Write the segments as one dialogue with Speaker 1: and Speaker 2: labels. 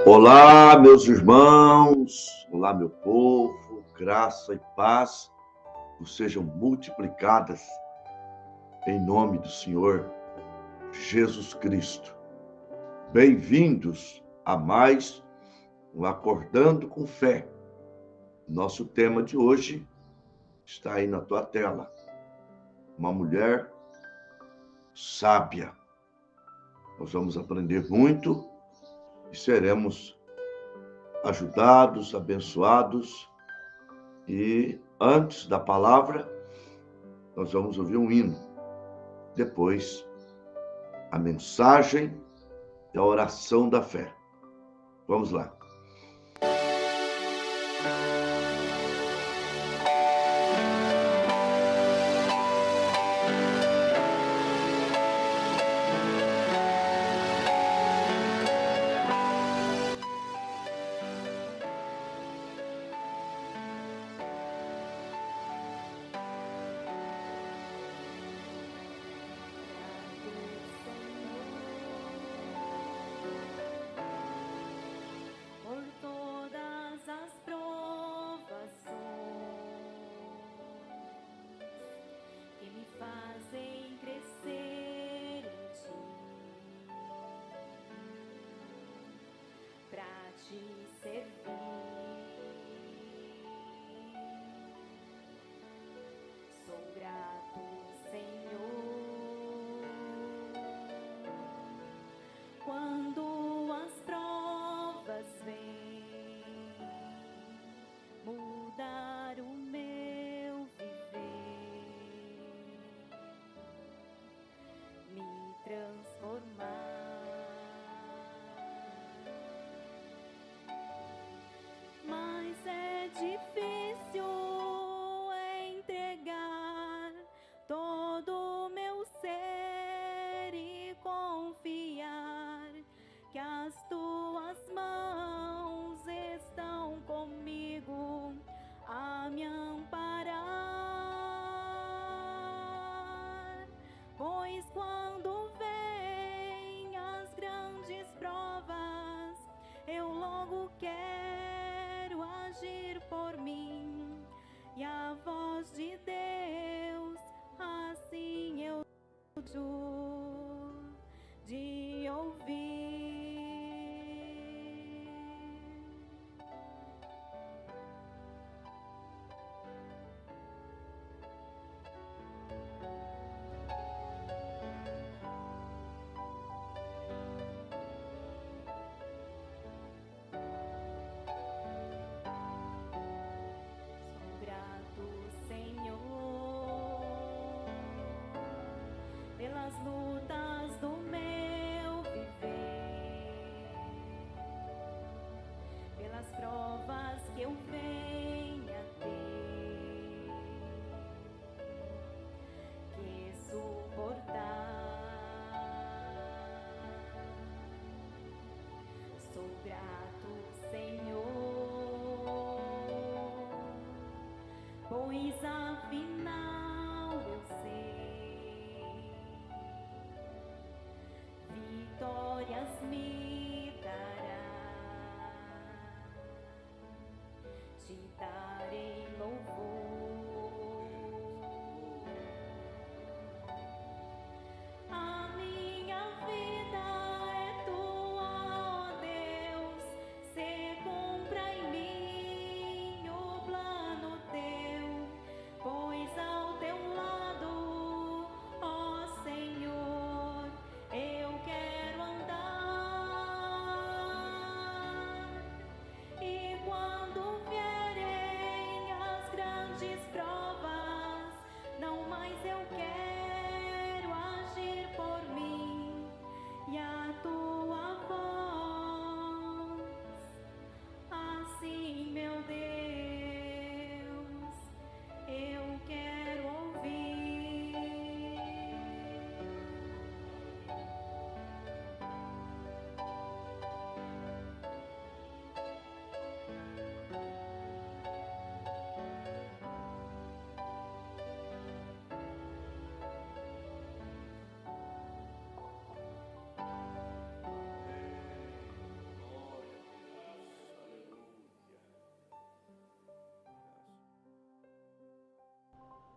Speaker 1: Olá, meus irmãos, olá, meu povo, graça e paz vos sejam multiplicadas em nome do Senhor Jesus Cristo. Bem-vindos a mais um Acordando com Fé. Nosso tema de hoje está aí na tua tela. Uma mulher sábia. Nós vamos aprender muito e seremos ajudados, abençoados. E antes da palavra, nós vamos ouvir um hino. Depois, a mensagem e a oração da fé. Vamos lá.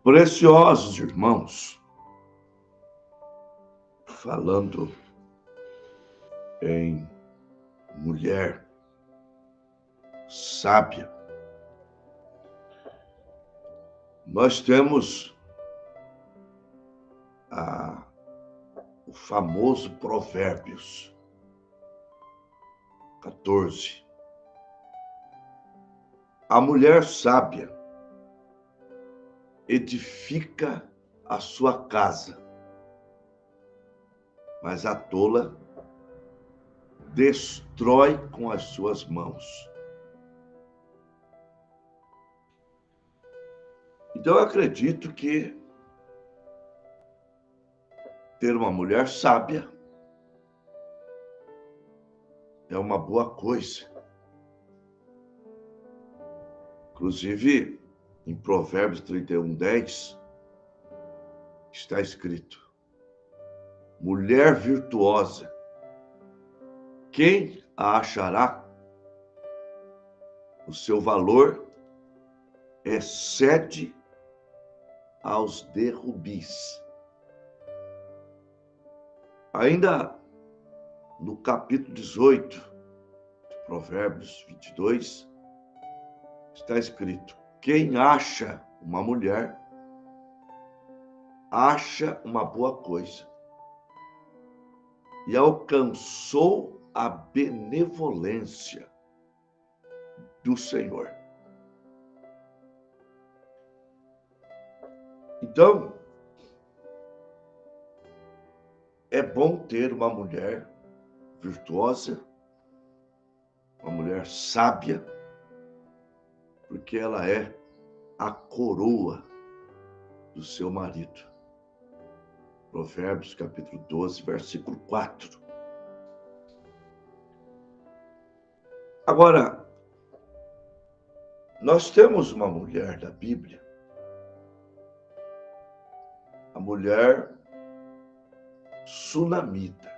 Speaker 1: Preciosos irmãos, falando em mulher sábia, nós temos o famoso Provérbios 14. A mulher sábia edifica a sua casa, mas a tola destrói com as suas mãos. Então eu acredito que ter uma mulher sábia é uma boa coisa. Inclusive, em Provérbios 31:10, está escrito: mulher virtuosa, quem a achará? O seu valor excede aos de rubis. Ainda no capítulo 18 de Provérbios 22, está escrito: quem acha uma mulher, acha uma boa coisa e alcançou a benevolência do Senhor. Então, é bom ter uma mulher virtuosa, uma mulher sábia, porque ela é a coroa do seu marido. Provérbios capítulo 12, versículo 4. Agora, nós temos uma mulher da Bíblia, a mulher sunamita.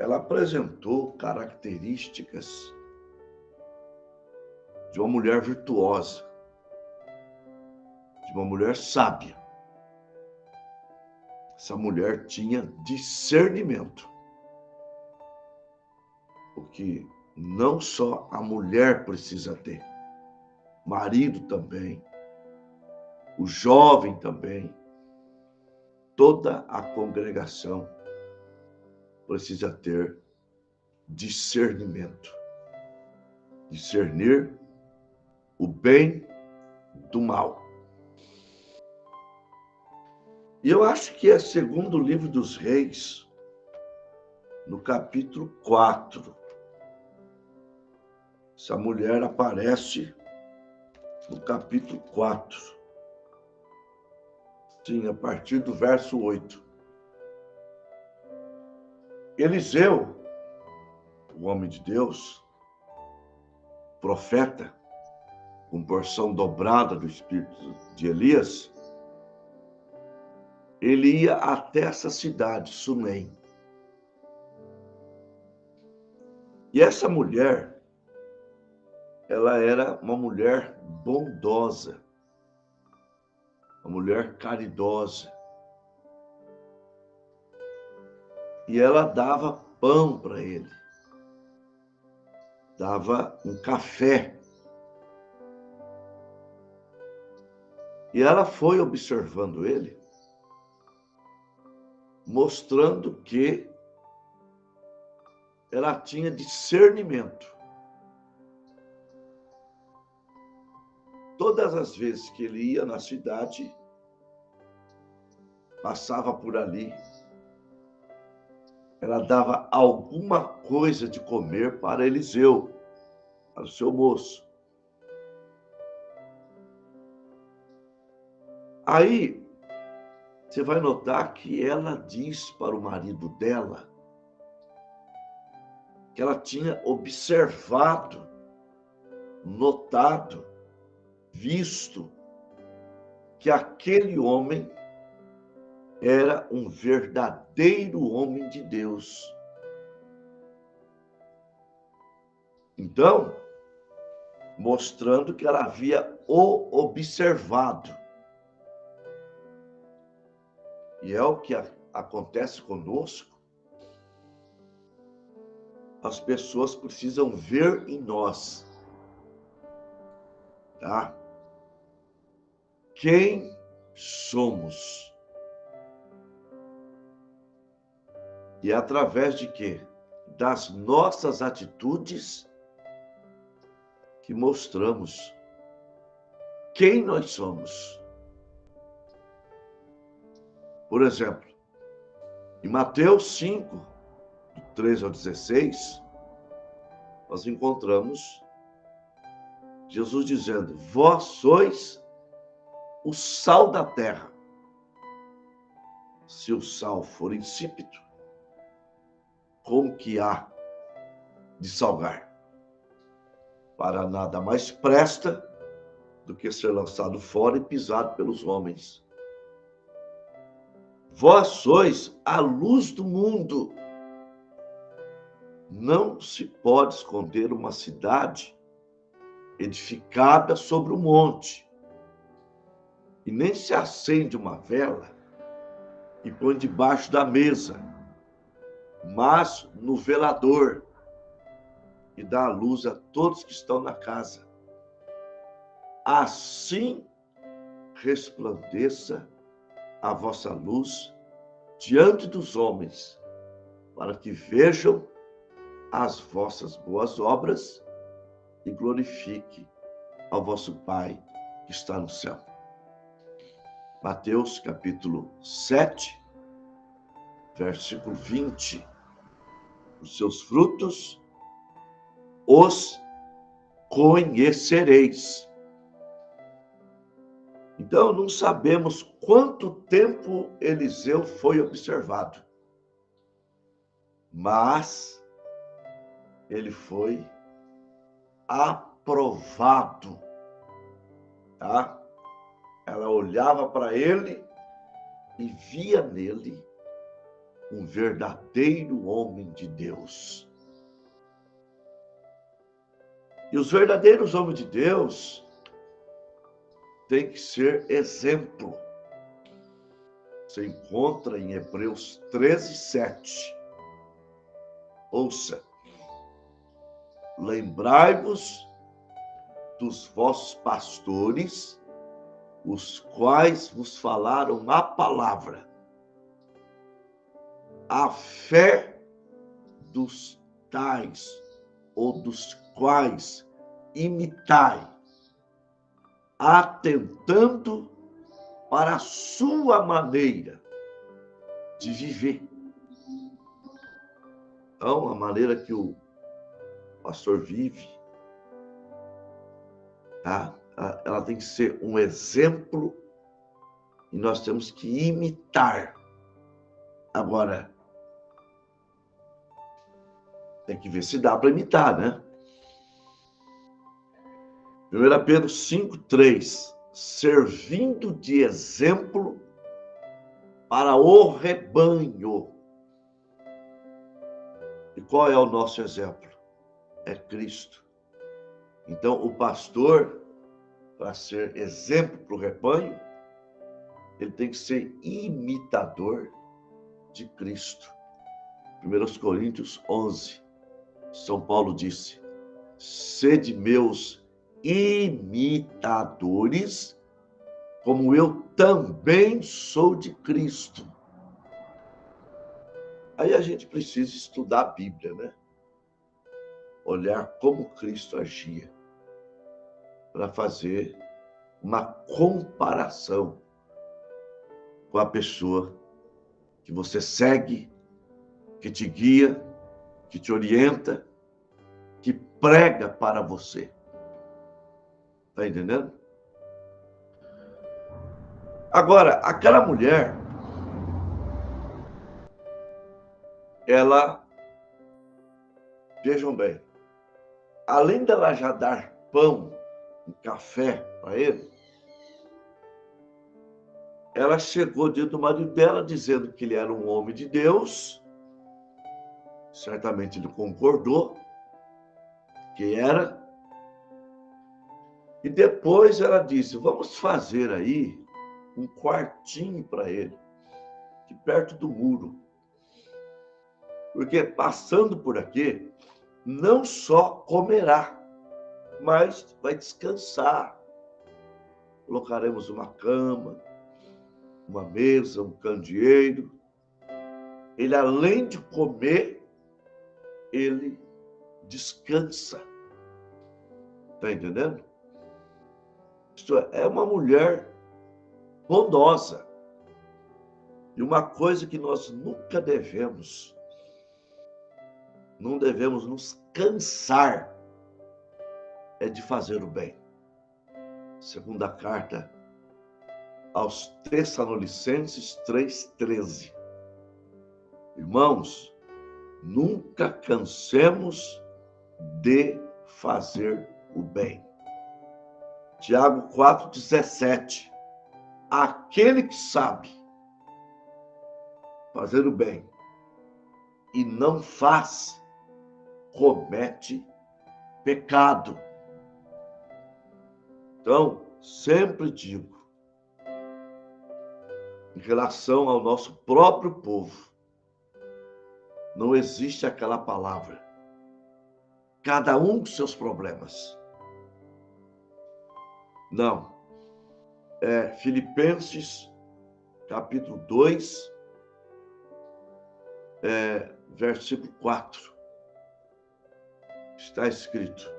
Speaker 1: Ela apresentou características de uma mulher virtuosa, de uma mulher sábia. Essa mulher tinha discernimento, porque não só a mulher precisa ter, marido também, o jovem também, toda a congregação precisa ter discernimento. Discernir o bem do mal. E eu acho que é segundo o livro dos Reis, no capítulo 4. Essa mulher aparece no capítulo 4. Sim, a partir do verso 8. Eliseu, o homem de Deus, profeta, com porção dobrada do espírito de Elias, ele ia até essa cidade, Sunem. E essa mulher, ela era uma mulher bondosa, uma mulher caridosa. E ela dava pão para ele, dava um café. E ela foi observando ele, mostrando que ela tinha discernimento. Todas as vezes que ele ia na cidade, passava por ali, ela dava alguma coisa de comer para Eliseu, para o seu moço. Aí, você vai notar que ela diz para o marido dela que ela tinha observado, notado, visto que aquele homem era um verdadeiro homem de Deus. Então, mostrando que ela havia o observado. E é o que acontece conosco. As pessoas precisam ver em nós, tá? Quem somos. E através de quê? Das nossas atitudes que mostramos quem nós somos. Por exemplo, em Mateus 5, do 13 ao 16, nós encontramos Jesus dizendo: vós sois o sal da terra. Se o sal for insípido, como que há de salgar? Para nada mais presta do que ser lançado fora e pisado pelos homens. Vós sois a luz do mundo. Não se pode esconder uma cidade edificada sobre um monte, e nem se acende uma vela e põe debaixo da mesa, mas no velador, e dá a luz a todos que estão na casa. Assim resplandeça a vossa luz diante dos homens, para que vejam as vossas boas obras e glorifique ao vosso Pai que está no céu. Mateus capítulo 7, versículo 20. Os seus frutos os conhecereis. Então, não sabemos quanto tempo Eliseu foi observado, mas ele foi aprovado, tá? Ela olhava para ele e via nele um verdadeiro homem de Deus. E os verdadeiros homens de Deus têm que ser exemplo. Você encontra em Hebreus 13, 7. Ouça: lembrai-vos dos vossos pastores, os quais vos falaram a palavra, a fé dos tais ou dos quais imitai, atentando para a sua maneira de viver. Então, a maneira que o pastor vive, tá? Ela tem que ser um exemplo e nós temos que imitar. Agora, tem que ver se dá para imitar, né? 1 Pedro 5:3, servindo de exemplo para o rebanho. E qual é o nosso exemplo? É Cristo. Então, o pastor, para ser exemplo para o rebanho, ele tem que ser imitador de Cristo. 1 Coríntios 11, São Paulo disse: sede meus imitadores, como eu também sou de Cristo. Aí a gente precisa estudar a Bíblia, né? Olhar como Cristo agia, para fazer uma comparação com a pessoa que você segue, que te guia, que te orienta, que prega para você. Está entendendo? Agora, aquela mulher, ela, vejam bem, além dela já dar pão e café para ele, ela chegou diante do marido dela dizendo que ele era um homem de Deus. Certamente ele concordou que era. E depois ela disse, vamos fazer aí um quartinho para ele, de perto do muro. Porque passando por aqui, não só comerá, mas vai descansar. Colocaremos uma cama, uma mesa, um candeeiro. Ele, além de comer, ele descansa. Está entendendo? Isto é uma mulher bondosa. E uma coisa que nós nunca devemos, não devemos nos cansar, é de fazer o bem. Segunda carta aos Tessalonicenses 3,13. Irmãos, nunca cansemos de fazer o bem. Tiago 4,17. Aquele que sabe fazer o bem e não faz, comete pecado. Então, sempre digo, em relação ao nosso próprio povo, não existe aquela palavra. Cada um com seus problemas. Não. É Filipenses, capítulo 2, versículo 4. Está escrito: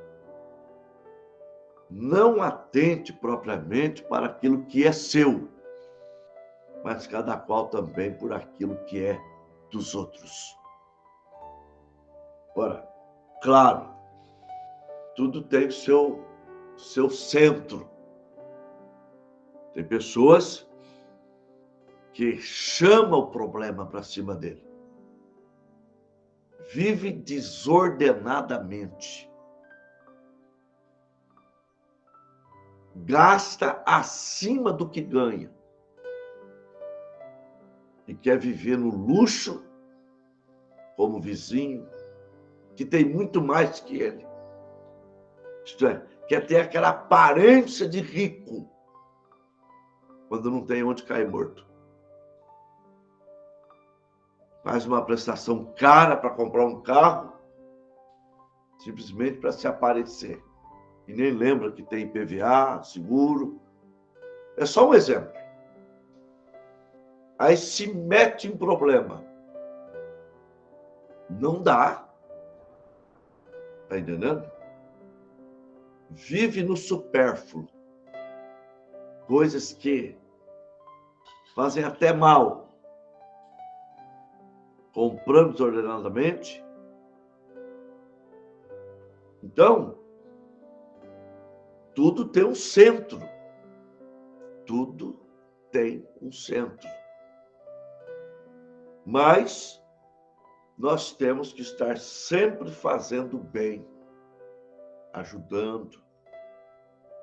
Speaker 1: não atente propriamente para aquilo que é seu, mas cada qual também por aquilo que é dos outros. Ora, claro, tudo tem seu centro. Tem pessoas que chamam o problema para cima dele. Vive desordenadamente. Gasta acima do que ganha. E quer viver no luxo, como vizinho, que tem muito mais que ele. Isto é, quer ter aquela aparência de rico, quando não tem onde cair morto. Faz uma prestação cara para comprar um carro, simplesmente para se aparecer. E nem lembra que tem IPVA, seguro. É só um exemplo. Aí se mete em problema. Não dá. Está entendendo? Vive no supérfluo. Coisas que fazem até mal. Comprando desordenadamente. Então, tudo tem um centro. Tudo tem um centro. Mas nós temos que estar sempre fazendo bem, ajudando,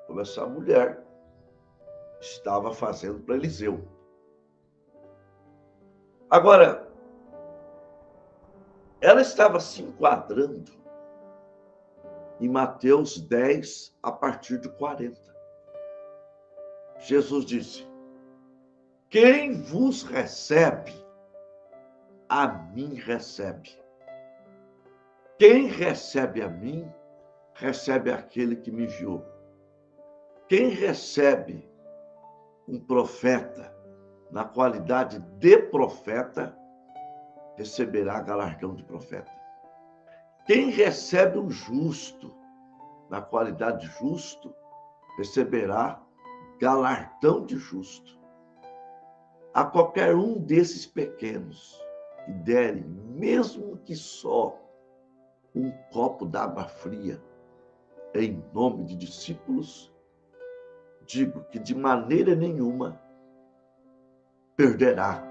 Speaker 1: como essa mulher estava fazendo para Eliseu. Agora, ela estava se enquadrando em Mateus 10, a partir de 40. Jesus disse: quem vos recebe, a mim recebe. Quem recebe a mim, recebe aquele que me enviou. Quem recebe um profeta na qualidade de profeta, receberá galardão de profeta. Quem recebe um justo na qualidade de justo, receberá galardão de justo. A qualquer um desses pequenos que derem, mesmo que só um copo d'água fria, em nome de discípulos, digo que de maneira nenhuma perderá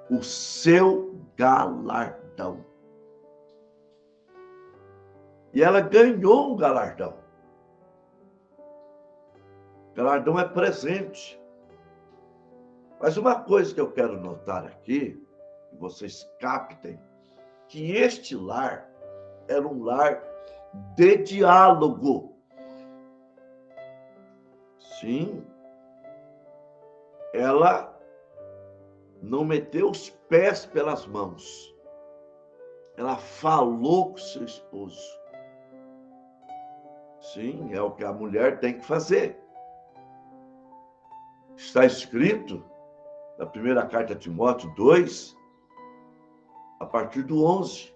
Speaker 1: o seu galardão. E ela ganhou um galardão. Galardão é presente. Mas uma coisa que eu quero notar aqui, que vocês captem, que este lar era um lar de diálogo. Sim, ela não meteu os pés pelas mãos. Ela falou com seu esposo. Sim, é o que a mulher tem que fazer. Está escrito na primeira carta a Timóteo 2, a partir do 11.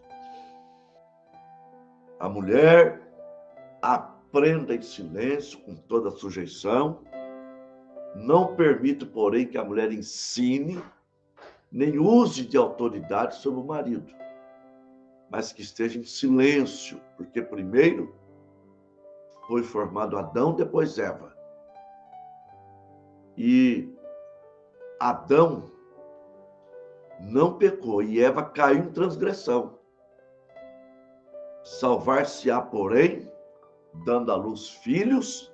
Speaker 1: A mulher aprenda em silêncio, com toda sujeição. Não permito, porém, que a mulher ensine, nem use de autoridade sobre o marido, mas que esteja em silêncio, porque primeiro foi formado Adão, depois Eva. E Adão não pecou e Eva caiu em transgressão. Salvar-se-á, porém, dando à luz filhos,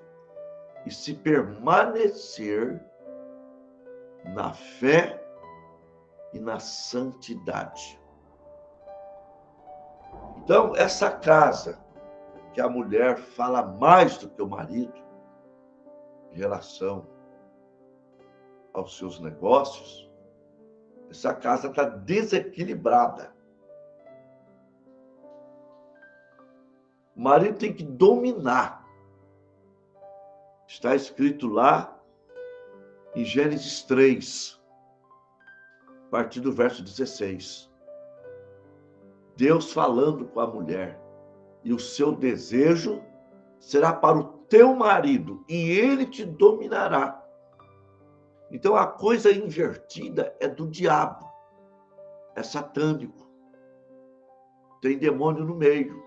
Speaker 1: e se permanecer na fé e na santidade. Então, essa casa que a mulher fala mais do que o marido em relação aos seus negócios, essa casa está desequilibrada. O marido tem que dominar. Está escrito lá em Gênesis 3, a partir do verso 16. Deus falando com a mulher: e o seu desejo será para o teu marido, e ele te dominará. Então a coisa invertida é do diabo, é satânico, tem demônio no meio.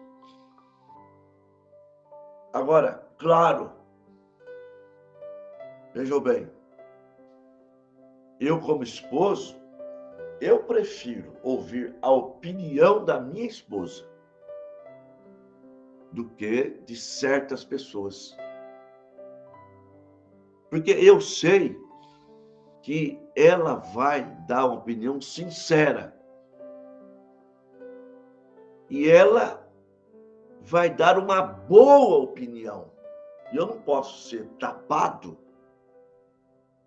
Speaker 1: Agora, claro, vejam bem, eu como esposo, eu prefiro ouvir a opinião da minha esposa do que de certas pessoas. Porque eu sei que ela vai dar uma opinião sincera. E ela vai dar uma boa opinião. E eu não posso ser tapado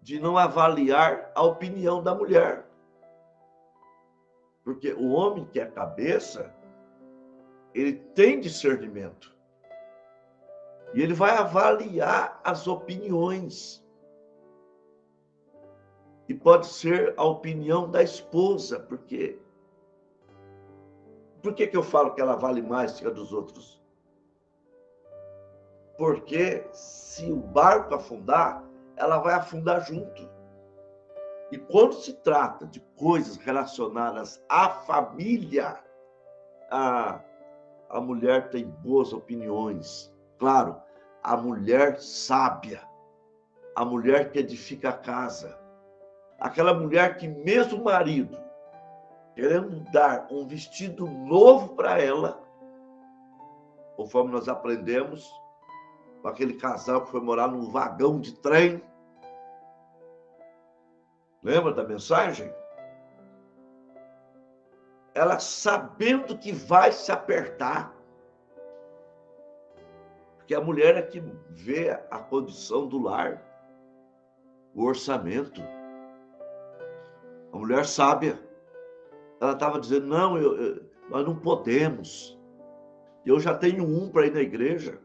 Speaker 1: de não avaliar a opinião da mulher. Porque o homem que é cabeça, ele tem discernimento. E ele vai avaliar as opiniões. E pode ser a opinião da esposa, porque... Por que eu falo que ela vale mais que a dos outros? Porque se o barco afundar, ela vai afundar junto. E quando se trata de coisas relacionadas à família, a mulher tem boas opiniões. Claro, a mulher sábia, a mulher que edifica a casa, aquela mulher que mesmo o marido querendo dar um vestido novo para ela, conforme nós aprendemos com aquele casal que foi morar num vagão de trem. Lembra da mensagem? Ela sabendo que vai se apertar. Porque a mulher é que vê a condição do lar, o orçamento. A mulher sábia. Ela estava dizendo, não, nós não podemos. Eu já tenho um para ir na igreja.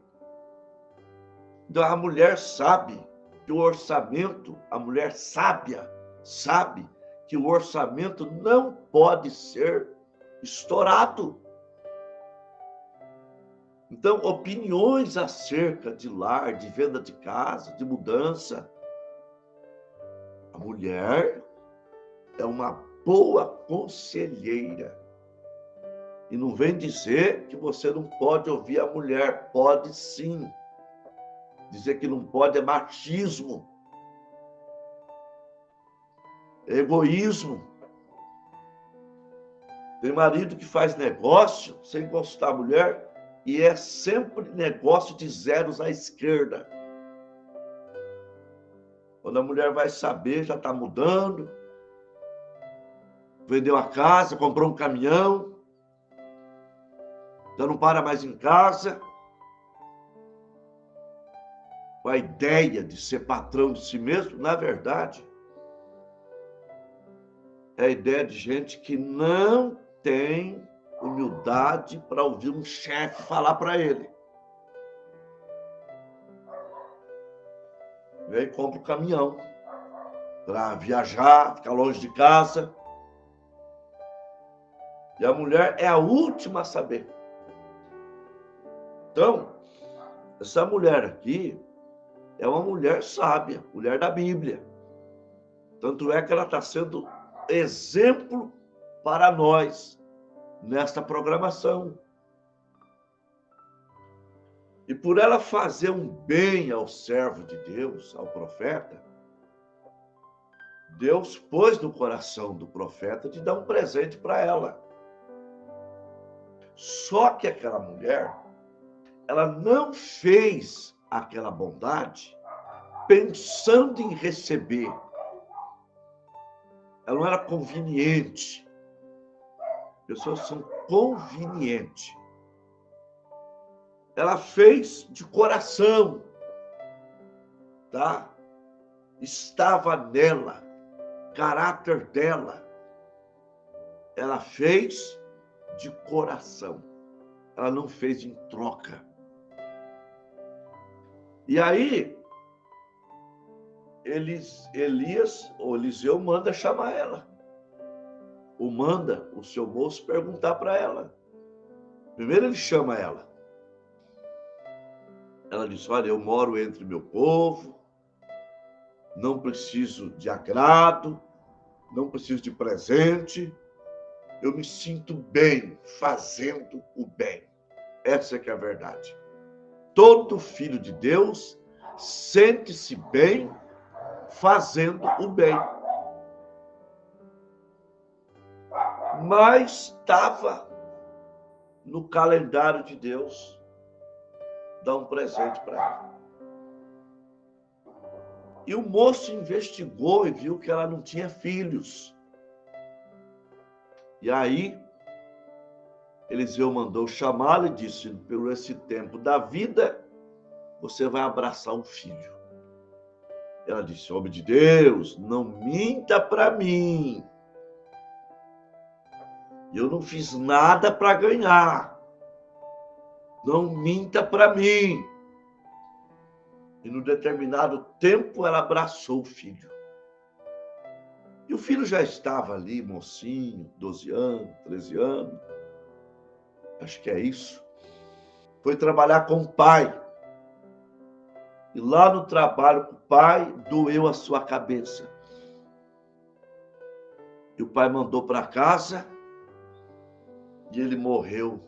Speaker 1: Então a mulher sabe que o orçamento, a mulher sábia, sabe que o orçamento não pode ser estourado. Então, opiniões acerca de lar, de venda de casa, de mudança. A mulher é uma boa conselheira. E não vem dizer que você não pode ouvir a mulher. Pode sim. Dizer que não pode é machismo. É egoísmo. Tem marido que faz negócio sem consultar a mulher e é sempre negócio de zeros à esquerda. Quando a mulher vai saber, já está mudando. Vendeu a casa, comprou um caminhão. Já não para mais em casa. com a ideia de ser patrão de si mesmo, na verdade, é a ideia de gente que não tem humildade para ouvir um chefe falar para ele. Vem e compra o caminhão para viajar, ficar longe de casa. E a mulher é a última a saber. Então, essa mulher aqui é uma mulher sábia, mulher da Bíblia. Tanto é que ela está sendo exemplo para nós nesta programação. E por ela fazer um bem ao servo de Deus, ao profeta, Deus pôs no coração do profeta de dar um presente para ela. Só que aquela mulher, ela não fez aquela bondade pensando em receber. Ela não era conveniente. Pessoas são convenientes. Ela fez de coração, tá? Estava nela, caráter dela. Ela fez de coração. Ela não fez em troca. E aí, Eliseu manda chamar ela. Ou manda o seu moço perguntar para ela. Primeiro ele chama ela. Ela diz, olha, eu moro entre meu povo, não preciso de agrado, não preciso de presente, eu me sinto bem fazendo o bem. Essa é que é a verdade. Todo filho de Deus sente-se bem fazendo o bem. Mas estava no calendário de Deus dar um presente para ela. E o moço investigou e viu que ela não tinha filhos. E aí, Eliseu mandou chamá-la e disse, por esse tempo da vida, você vai abraçar um filho. Ela disse, homem de Deus, não minta para mim. Eu não fiz nada para ganhar. Não minta para mim. E no determinado tempo ela abraçou o filho. E o filho já estava ali, mocinho, 12 anos, 13 anos. Acho que é isso. Foi trabalhar com o pai. E lá no trabalho com o pai, doeu a sua cabeça. E o pai mandou para casa e ele morreu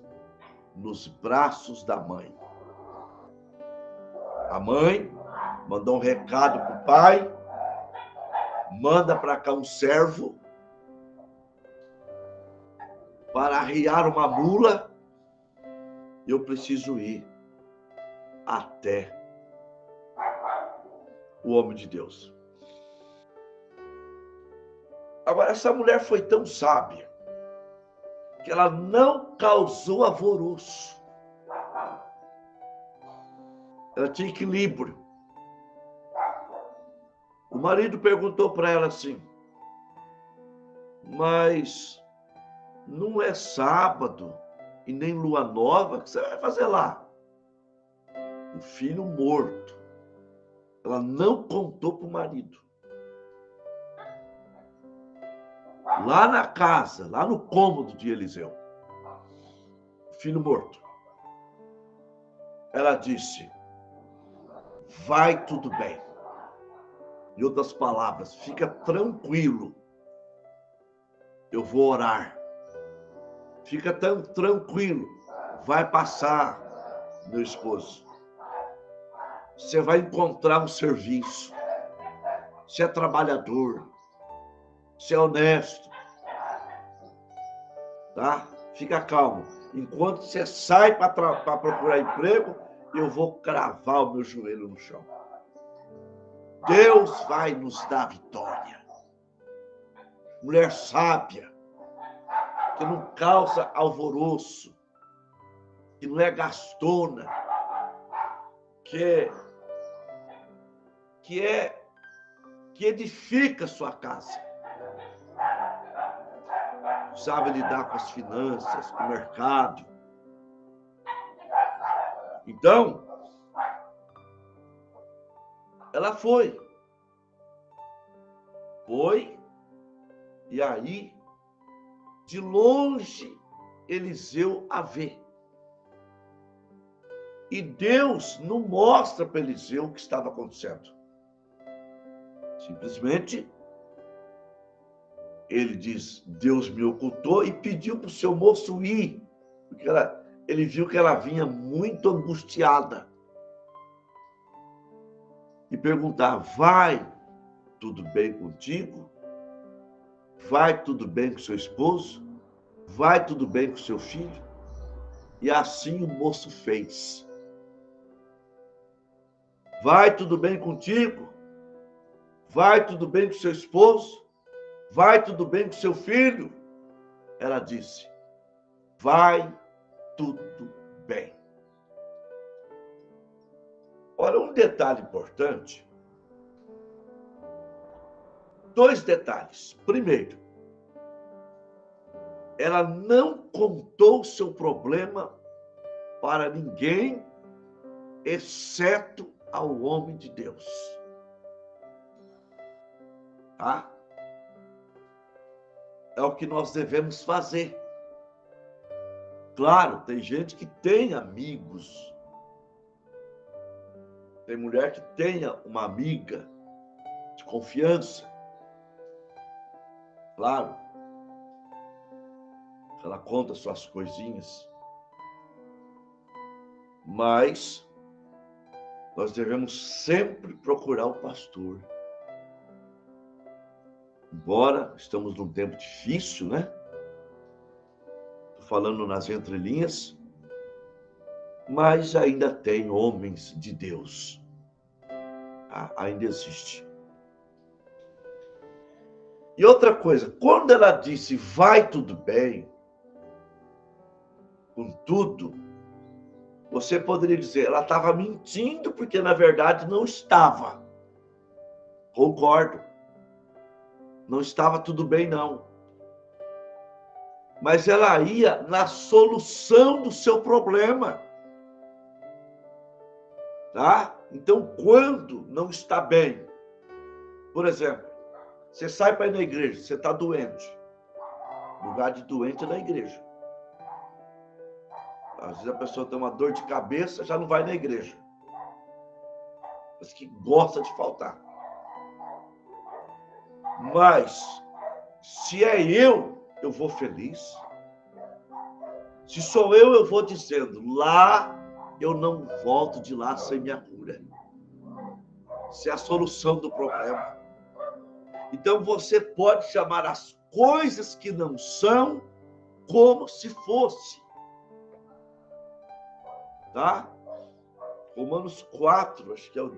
Speaker 1: nos braços da mãe. A mãe mandou um recado para o pai, manda para cá um servo para arriar uma mula, eu preciso ir até o homem de Deus. Agora, essa mulher foi tão sábia que ela não causou alvoroço. Ela tinha equilíbrio. O marido perguntou para ela assim, mas não é sábado e nem lua nova, o que você vai fazer lá? O filho morto. Ela não contou para o marido. Lá na casa, lá no cômodo de Eliseu, o filho morto. Ela disse, vai tudo bem. Em outras palavras, fica tranquilo. Eu vou orar. Fica tão tranquilo. Vai passar, meu esposo. Você vai encontrar um serviço. Você é trabalhador. Você é honesto. Tá? Fica calmo. Enquanto você sai para procurar emprego, eu vou cravar o meu joelho no chão. Deus vai nos dar vitória. Mulher sábia, que não causa alvoroço, que não é gastona, que que edifica a sua casa. Sabe lidar com as finanças, com o mercado. Então, ela foi, e aí, de longe, Eliseu a vê. E Deus não mostra para Eliseu o que estava acontecendo. Simplesmente, ele diz, Deus me ocultou e pediu para o seu moço ir, porque ele viu que ela vinha muito angustiada. E perguntar, vai tudo bem contigo? Vai tudo bem com seu esposo? Vai tudo bem com seu filho? E assim o moço fez. Vai tudo bem contigo? Vai tudo bem com seu esposo? Vai tudo bem com seu filho? Ela disse, vai tudo bem. Ora, um detalhe importante. Dois detalhes. Primeiro, ela não contou seu problema para ninguém, exceto ao homem de Deus. Tá? É o que nós devemos fazer. Claro, tem gente que tem amigos. Tem mulher que tenha uma amiga de confiança. Claro. Ela conta suas coisinhas. Mas nós devemos sempre procurar o pastor. Embora estamos num tempo difícil, né? Estou falando nas entrelinhas, mas ainda tem homens de Deus. Ainda existe. E outra coisa, quando ela disse, vai tudo bem, com tudo, você poderia dizer, ela estava mentindo, porque na verdade não estava. Concordo. Não estava tudo bem, não. Mas ela ia na solução do seu problema. Tá? Então, quando não está bem, por exemplo, você sai para ir na igreja, você está doente. O lugar de doente é na igreja. Às vezes a pessoa tem uma dor de cabeça, já não vai na igreja. Mas que gosta de faltar. Mas, se é eu vou feliz. Se sou eu vou dizendo, lá eu não volto de lá sem minha cura. Isso é a solução do problema. Então você pode chamar as coisas que não são como se fosse. Tá? Romanos 4, acho que é o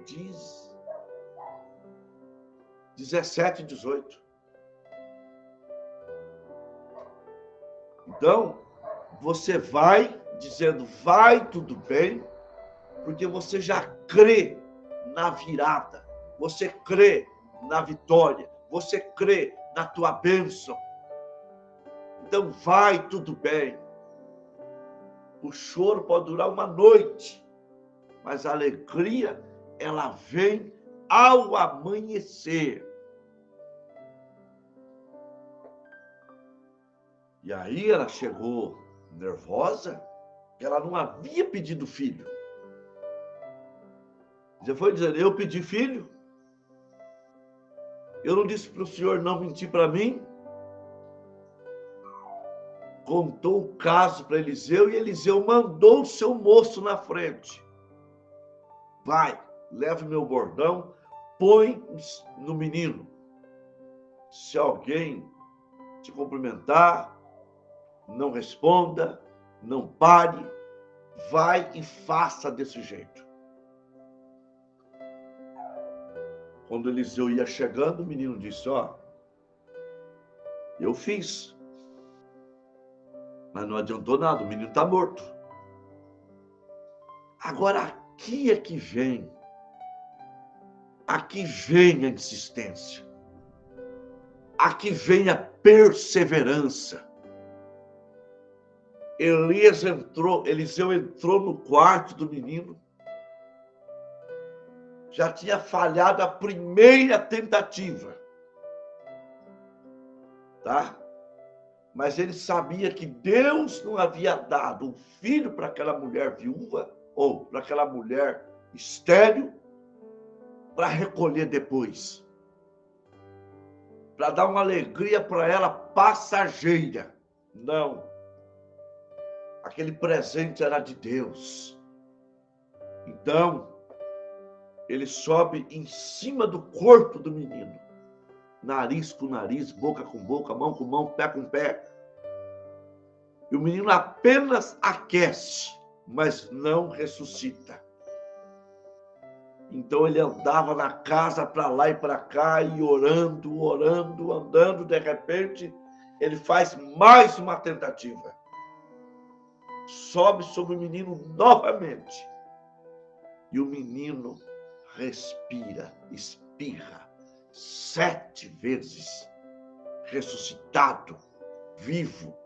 Speaker 1: 17 e 18. Então, você vai dizendo, vai tudo bem, porque você já crê na virada, você crê na vitória, você crê na tua bênção. Então, vai tudo bem. O choro pode durar uma noite, mas a alegria, ela vem ao amanhecer. E aí ela chegou nervosa, ela não havia pedido filho. Já foi dizendo, eu pedi filho? Eu não disse para o senhor não mentir para mim? Contou o caso para Eliseu e Eliseu mandou o seu moço na frente. Vai, leva meu bordão, põe no menino. Se alguém te cumprimentar, não responda, não pare, vai e faça desse jeito. Quando Eliseu ia chegando, o menino disse, eu fiz. Mas não adiantou nada, o menino está morto. Agora, aqui é que vem Aqui vem a insistência. Aqui vem a perseverança. Eliseu entrou no quarto do menino. Já tinha falhado a primeira tentativa. Tá? Mas ele sabia que Deus não havia dado um filho para aquela mulher viúva, ou para aquela mulher estéril, para recolher depois. Para dar uma alegria para ela passageira. Não. Aquele presente era de Deus. Então, ele sobe em cima do corpo do menino. Nariz com nariz, boca com boca, mão com mão, pé com pé. E o menino apenas aquece, mas não ressuscita. Então ele andava na casa para lá e para cá, e orando, andando. De repente, ele faz mais uma tentativa. Sobe sobre o menino novamente. E o menino respira, espirra 7 vezes, ressuscitado, vivo.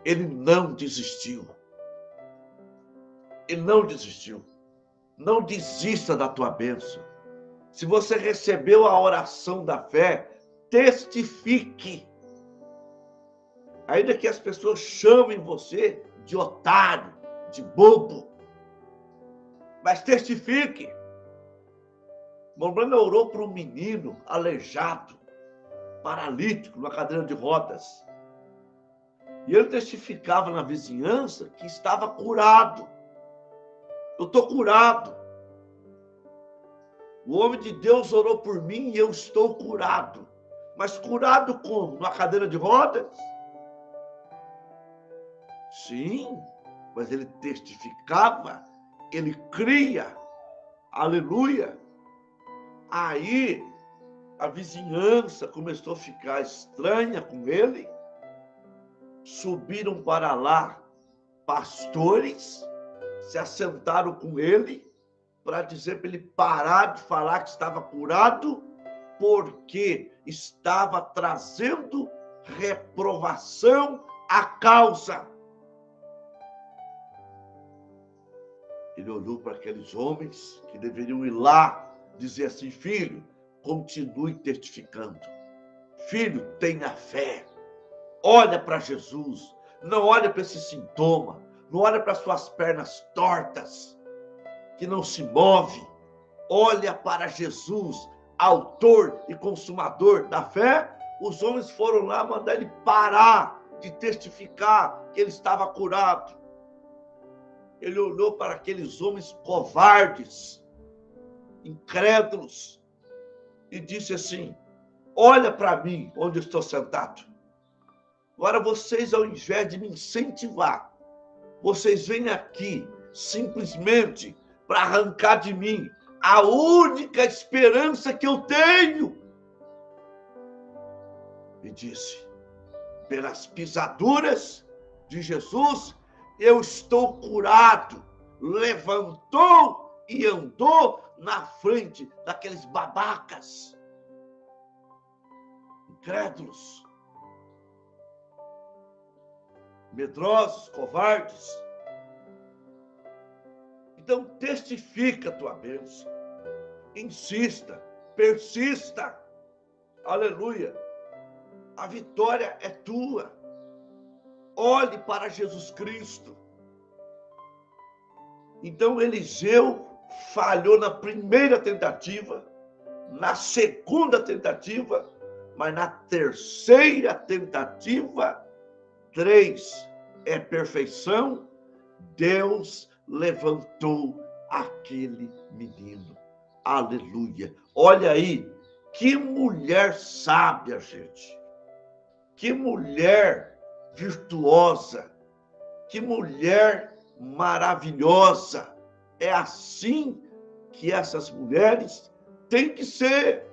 Speaker 1: Ele não desistiu. Ele não desistiu. Não desista da tua bênção. Se você recebeu a oração da fé, testifique. Ainda que as pessoas chamem você de otário, de bobo, mas testifique. Mormana orou para um menino aleijado, paralítico, numa cadeira de rodas. E ele testificava na vizinhança que estava curado. Eu estou curado. O homem de Deus orou por mim e eu estou curado. Mas curado como? Numa cadeira de rodas? Sim, mas ele testificava, ele cria. Aleluia. Aí a vizinhança começou a ficar estranha com ele. Subiram para lá pastores, se assentaram com ele para dizer para ele parar de falar que estava curado, porque estava trazendo reprovação à causa. Ele olhou para aqueles homens que deveriam ir lá dizer assim: filho, continue testificando. Filho, tenha fé. Olha para Jesus. Não olha para esse sintoma. Não olha para suas pernas tortas, que não se move. Olha para Jesus, autor e consumador da fé. Os homens foram lá mandar ele parar de testificar que ele estava curado. Ele olhou para aqueles homens covardes, incrédulos, e disse assim: olha para mim, onde eu estou sentado. Agora vocês, ao invés de me incentivar, vocês vêm aqui simplesmente para arrancar de mim a única esperança que eu tenho. E disse: pelas pisaduras de Jesus, eu estou curado. Levantou e andou na frente daqueles babacas, incrédulos, medrosos, covardes. Então, testifica a tua bênção. Insista, persista. Aleluia. A vitória é tua. Olhe para Jesus Cristo. Então, Eliseu falhou na primeira tentativa, na segunda tentativa, mas na terceira tentativa, 3 é perfeição. Deus levantou aquele menino. Aleluia. Olha aí, que mulher sábia, gente. Que mulher virtuosa. Que mulher maravilhosa. É assim que essas mulheres têm que ser.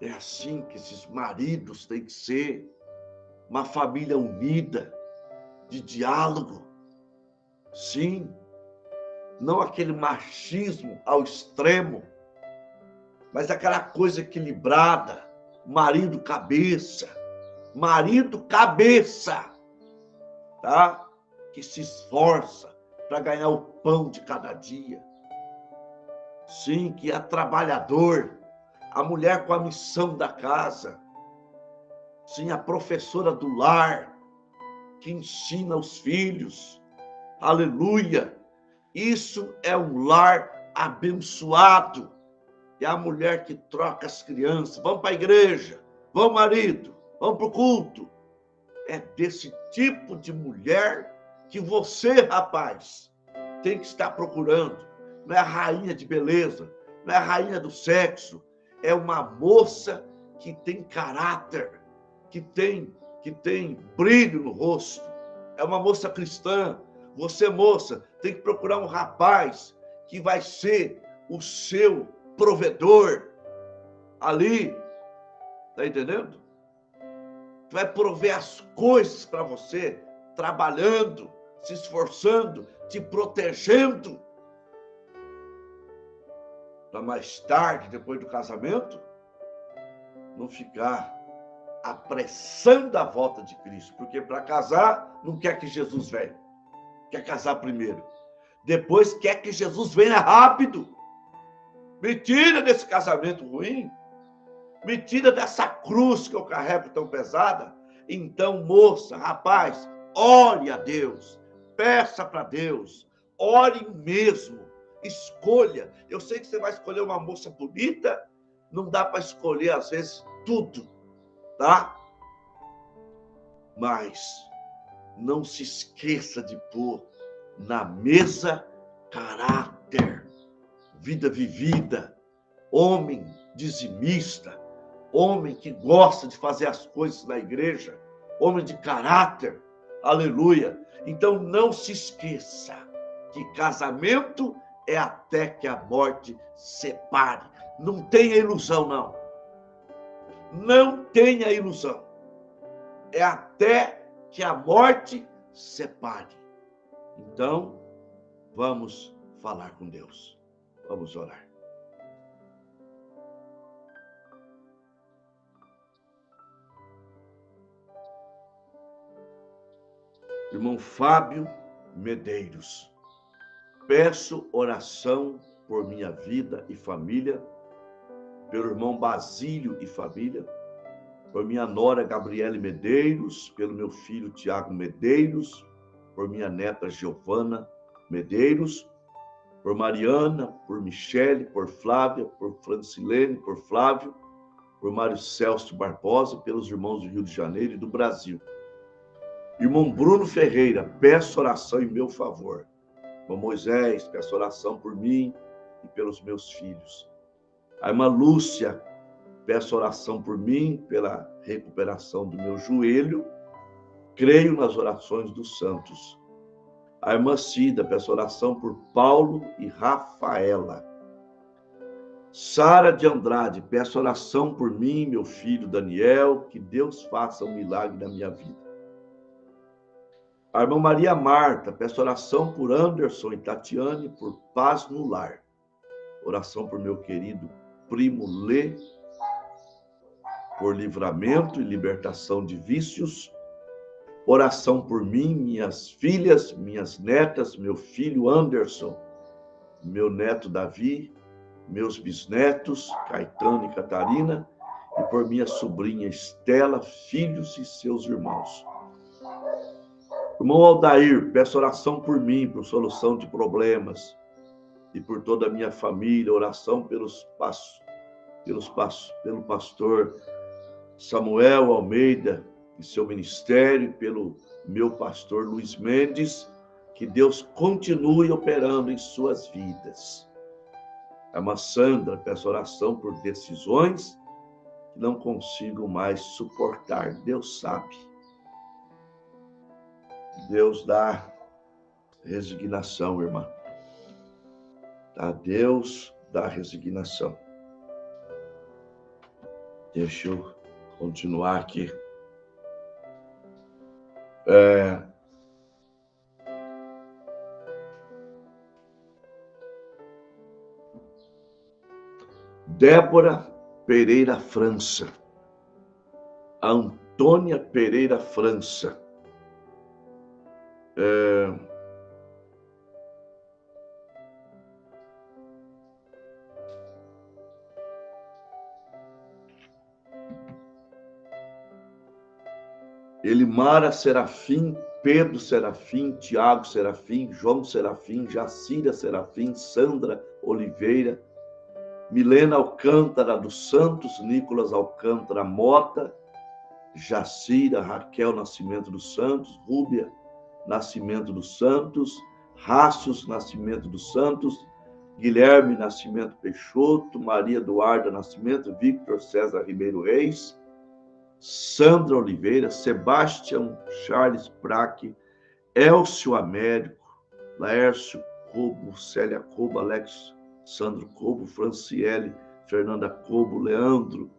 Speaker 1: É assim que esses maridos têm que ser. Uma família unida, de diálogo. Sim, não aquele machismo ao extremo, mas aquela coisa equilibrada, marido cabeça, tá? Que se esforça para ganhar o pão de cada dia. Sim, que é trabalhador, a mulher com a missão da casa. Sim, a professora do lar, que ensina os filhos. Aleluia! Isso é um lar abençoado. É a mulher que troca as crianças. Vamos para a igreja. Vamos, marido. Vamos para o culto. É desse tipo de mulher que você, rapaz, tem que estar procurando. Não é a rainha de beleza, não é a rainha do sexo. É uma moça que tem caráter, que tem brilho no rosto. É uma moça cristã. Você, moça, tem que procurar um rapaz que vai ser o seu provedor ali. Tá entendendo? Vai prover as coisas para você, trabalhando, se esforçando, te protegendo. Para mais tarde, depois do casamento, não ficar apressando a volta de Cristo. Porque para casar, não quer que Jesus venha. Quer casar primeiro. Depois quer que Jesus venha rápido. Me tira desse casamento ruim. Me tira dessa cruz que eu carrego tão pesada. Então, moça, rapaz, ore a Deus. Peça para Deus. Ore mesmo. Escolha. Eu sei que você vai escolher uma moça bonita. Não dá para escolher, às vezes, tudo, tá? Mas não se esqueça de pôr na mesa caráter, vida vivida, homem dizimista, homem que gosta de fazer as coisas na igreja, homem de caráter, aleluia. Então não se esqueça que casamento é até que a morte separe. Não tenha ilusão, não. Não tenha ilusão. É até que a morte separe. Então, vamos falar com Deus. Vamos orar. Irmão Fábio Medeiros, peço oração por minha vida e família, pelo irmão Basílio e família, por minha nora Gabriele Medeiros, pelo meu filho Tiago Medeiros, por minha neta Giovana Medeiros, por Mariana, por Michele, por Flávia, por Francilene, por Flávio, por Mário Celso Barbosa, pelos irmãos do Rio de Janeiro e do Brasil. Irmão Bruno Ferreira, peço oração em meu favor. Irmão Moisés, peço oração por mim e pelos meus filhos. A irmã Lúcia, peço oração por mim, pela recuperação do meu joelho. Creio nas orações dos santos. A irmã Cida, peço oração por Paulo e Rafaela. Sara de Andrade, peço oração por mim, meu filho Daniel, que Deus faça um milagre na minha vida. A irmã Maria Marta, peço oração por Anderson e Tatiane, por paz no lar. Oração por meu querido primo Lê, por livramento e libertação de vícios. Oração por mim, minhas filhas, minhas netas, meu filho Anderson, meu neto Davi, meus bisnetos, Caetano e Catarina, e por minha sobrinha Estela, filhos e seus irmãos. Irmão Aldair, peço oração por mim, por solução de problemas, e por toda a minha família, oração pelo pastor Samuel Almeida e seu ministério, pelo meu pastor Luiz Mendes, que Deus continue operando em suas vidas. A irmã Sandra, peço oração por decisões que não consigo mais suportar. Deus sabe. Deus dá resignação, irmã. Deus dá resignação. Deixa eu continuar aqui. Débora Pereira França, a Antônia Pereira França, Elimara Serafim, Pedro Serafim, Tiago Serafim, João Serafim, Jacira Serafim, Sandra Oliveira, Milena Alcântara dos Santos, Nicolas Alcântara Mota, Jacira Raquel Nascimento dos Santos, Rúbia Nascimento dos Santos, Rácios Nascimento dos Santos, Guilherme Nascimento Peixoto, Maria Eduarda Nascimento, Victor César Ribeiro Reis, Sandra Oliveira, Sebastião Charles Praque, Elcio Américo, Laércio Cobo, Célia Cobo, Alex Sandro Cobo, Franciele, Fernanda Cobo, Leandro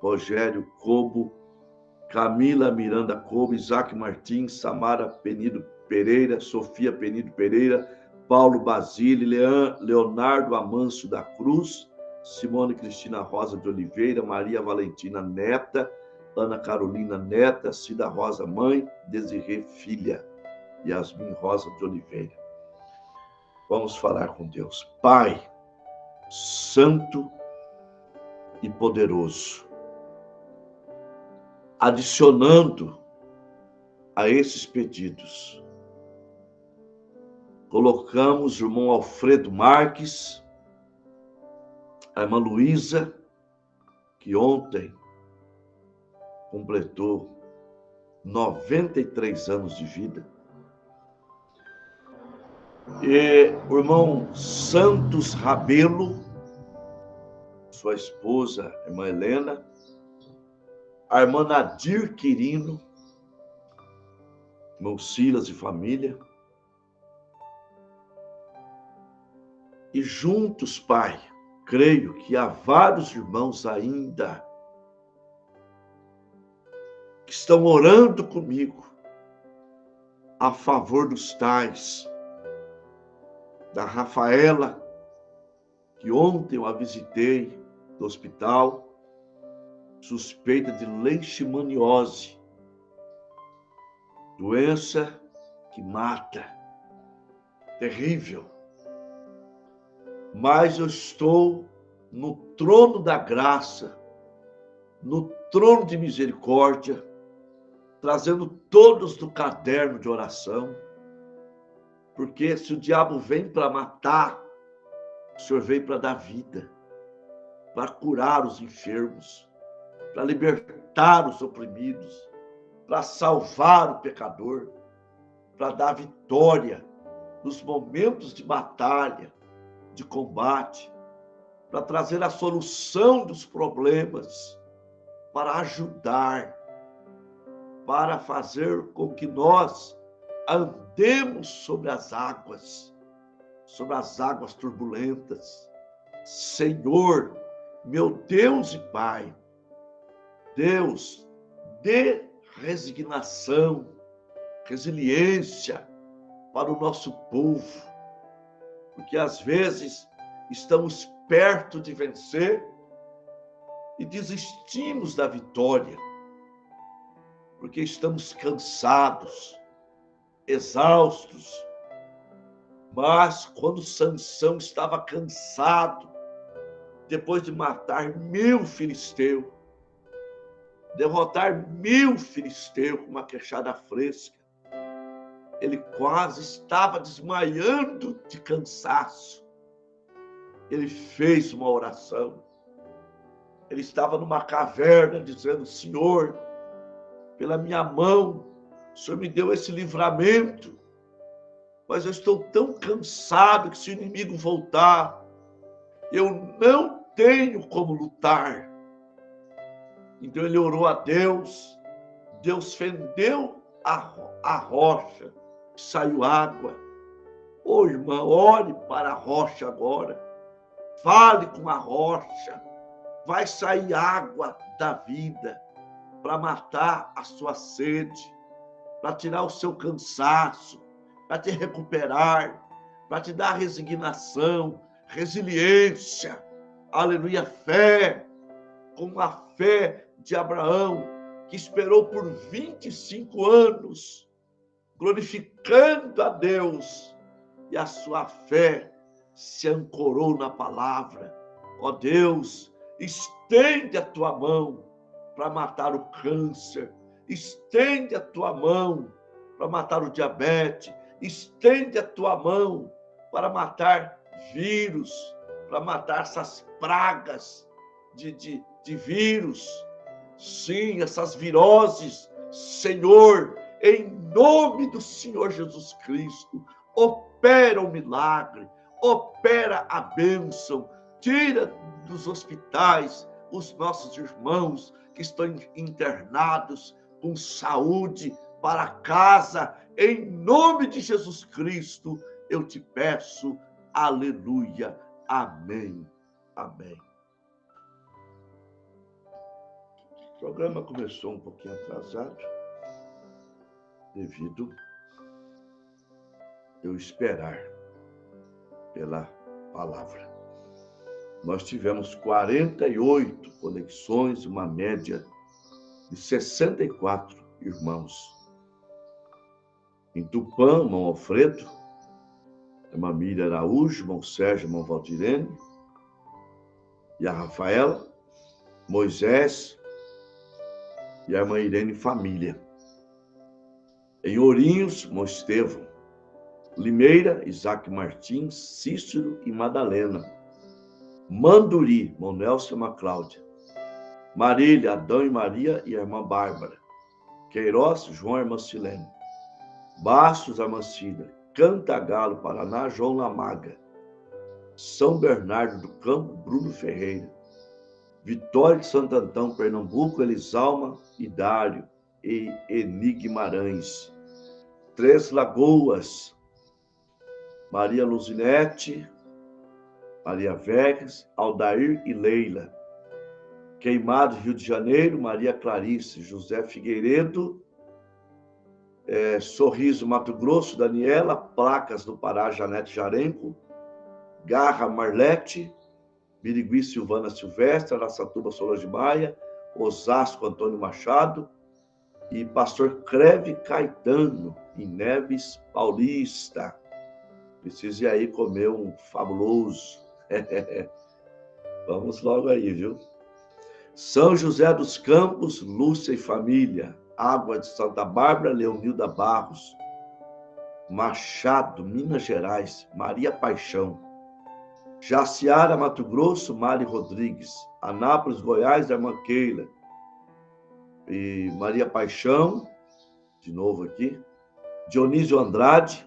Speaker 1: Rogério Cobo, Camila Miranda Cobo, Isaac Martins, Samara Penido Pereira, Sofia Penido Pereira, Paulo Basile, Leonardo Amâncio da Cruz, Simone Cristina Rosa de Oliveira, Maria Valentina Neta, Ana Carolina Neta, Cida Rosa Mãe, Desirê Filha, Yasmin Rosa de Oliveira. Vamos falar com Deus. Pai, Santo e Poderoso, adicionando a esses pedidos, colocamos o irmão Alfredo Marques, a irmã Luísa, que ontem completou 93 anos de vida, e o irmão Santos Rabelo, sua esposa, a irmã Helena, a irmã Nadir Quirino, irmão Silas e família, e juntos, Pai, creio que há vários irmãos ainda que estão orando comigo a favor dos tais, da Rafaela, que ontem eu a visitei no hospital, suspeita de leishmaniose, doença que mata, terrível. Mas eu estou no trono da graça, no trono de misericórdia, trazendo todos do caderno de oração, porque se o diabo vem para matar, o Senhor veio para dar vida, para curar os enfermos, para libertar os oprimidos, para salvar o pecador, para dar vitória nos momentos de batalha, de combate, para trazer a solução dos problemas, para ajudar, para fazer com que nós andemos sobre as águas turbulentas. Senhor, meu Deus e Pai, Deus, dê resignação, resiliência para o nosso povo, porque às vezes estamos perto de vencer e desistimos da vitória, porque estamos cansados, exaustos. Mas quando Sansão estava cansado, depois de matar 1000 filisteus, derrotar 1000 filisteus com uma queixada fresca, ele quase estava desmaiando de cansaço. Ele fez uma oração. Ele estava numa caverna dizendo: Senhor, pela minha mão, o Senhor me deu esse livramento, mas eu estou tão cansado que se o inimigo voltar, eu não tenho como lutar. Então ele orou a Deus, Deus fendeu a rocha, saiu água. Ô irmã, ore para a rocha agora, fale com a rocha, vai sair água da vida para matar a sua sede, para tirar o seu cansaço, para te recuperar, para te dar resignação, resiliência. aleluia, fé, como a fé de Abraão, que esperou por 25 anos, glorificando a Deus, e a sua fé se ancorou na palavra. Ó Deus, estende a tua mão para matar o câncer, estende a tua mão para matar o diabetes, estende a tua mão para matar vírus, para matar essas pragas de vírus, sim, essas viroses. Senhor, em nome do Senhor Jesus Cristo, opera o milagre, opera a bênção, tira dos hospitais os nossos irmãos que estão internados com saúde para casa, em nome de Jesus Cristo, eu te peço, aleluia, amém, amém. O programa começou um pouquinho atrasado, devido eu esperar pela palavra. Nós tivemos 48 conexões, uma média de 64 irmãos. Em Tupã, irmão Alfredo, irmã Miriam Araújo, irmão Sérgio, irmão Valdirene, e a Rafaela, Moisés e a irmã Irene Família. Em Ourinhos, irmão Estevão, Limeira, Isaac Martins, Cícero e Madalena. Manduri, irmão Nelson e irmã Cláudia. Marília, Adão e Maria e a irmã Bárbara. Queiroz, João e irmã Silene. Bastos, a irmã Cida. Cantagalo, Paraná, João Lamaga. São Bernardo do Campo, Bruno Ferreira. Vitória de Santo Antão, Pernambuco, Elisalma e Dário e Eni Guimarães. Três Lagoas, Maria Luzinete, Maria Vegas, Aldair e Leila. Queimados, Rio de Janeiro, Maria Clarice, José Figueiredo. Sorriso, Mato Grosso, Daniela. Placas do Pará, Janete Jarenco. Garra, Marlete. Birigui, Silvana Silvestre. Araçatuba, Solange Maia. Osasco, Antônio Machado. E pastor Creve Caetano, em Neves Paulista. Precisa ir aí comer um fabuloso. Vamos logo aí, viu? São José dos Campos, Lúcia e família. Água de Santa Bárbara, Leonilda Barros. Machado, Minas Gerais, Maria Paixão. Jaciara, Mato Grosso, Mari Rodrigues. Anápolis, Goiás, irmã Keila. E Maria Paixão, de novo aqui. Dionísio Andrade,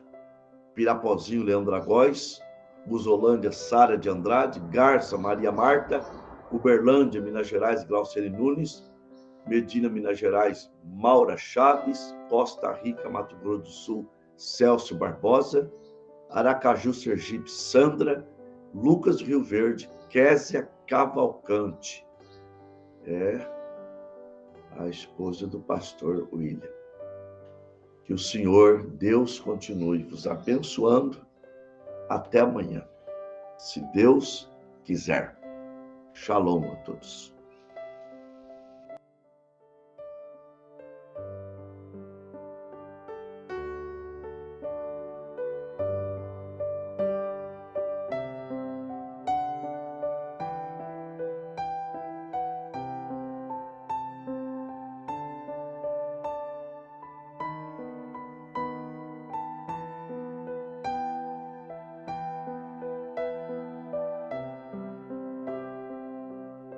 Speaker 1: Pirapozinho, Leandro Góes. Buzolândia, Sara de Andrade. Garça, Maria Marta. Uberlândia, Minas Gerais, Glaucene Nunes. Medina, Minas Gerais, Maura Chaves. Costa Rica, Mato Grosso do Sul, Celso Barbosa. Aracaju, Sergipe, Sandra. Lucas do Rio Verde, Késia Cavalcante. A esposa do pastor William. Que o Senhor, Deus, continue vos abençoando. Até amanhã, se Deus quiser. Shalom a todos.